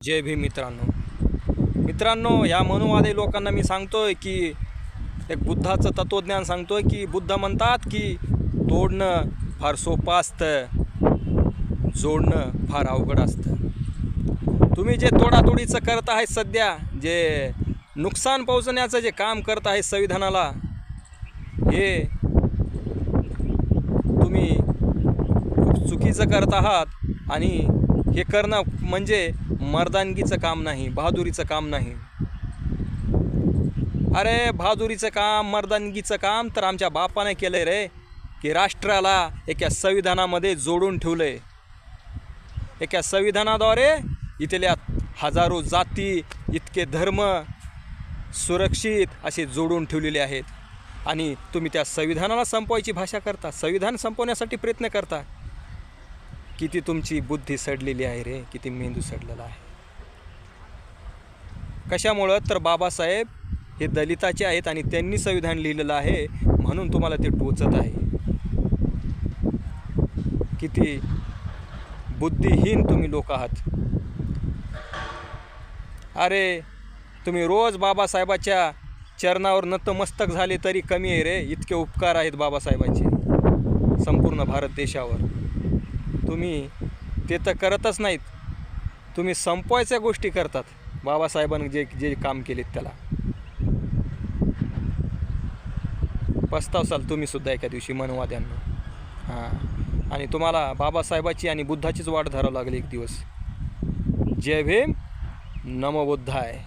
जय भीम मित्रांनो, या मनुवादी लोकांना मी सांगतोय की एक बुद्धाचं तत्वज्ञान सांगतोय की बुद्ध म्हणतात की तोडणं फार सोपं असतं, जोडणं फार अवघड असतं। तुम्ही जे तोडातोडीचं करत आहे, सध्या जे नुकसान पोहोचण्याचं जे काम करत आहे संविधानाला, हे तुम्ही खूप चुकीचं करत आहात। आणि हे करणं म्हणजे मर्दानगीचं काम नाही, बहादुरीचं काम नाही। अरे बहादुरीचं काम, मर्दानगीचं काम तर आमच्या बापाने केलंय रे, की राष्ट्राला एका संविधानामध्ये जोडून ठेवलंय। एका संविधानाद्वारे इथल्या हजारो जाती, इतके धर्म सुरक्षित असे जोडून ठेवलेले आहेत। आणि तुम्ही त्या संविधानाला संपवायची भाषा करता, संविधान संपवण्यासाठी प्रयत्न करता। किती तुमची बुद्धी सडलेली आहे रे, किती मेंदू सडलेला आहे। कशामुळं तर बाबासाहेब हे दलिताचे आहेत आणि त्यांनी संविधान लिहिलेलं आहे, म्हणून तुम्हाला ते टोचत आहे। किती बुद्धिहीन तुम्ही लोक आहात। अरे तुम्ही रोज बाबासाहेबाच्या चरणावर नतमस्तक झाले तरी कमी आहे रे, इतके उपकार आहेत बाबासाहेबांचे संपूर्ण भारत देशावर। तुम्ही ते तर करतच नाहीत, तुम्ही संपवायच्या गोष्टी करतात। बाबासाहेबांनी जे जे काम केलेत त्याला पस्तावसाल तुम्ही सुद्धा एका दिवशी मनवाद्यांना। आणि तुम्हाला बाबासाहेबाची आणि बुद्धाचीच वाट धरावं लागेल एक दिवस। जय भीम, नमो बुद्धाय।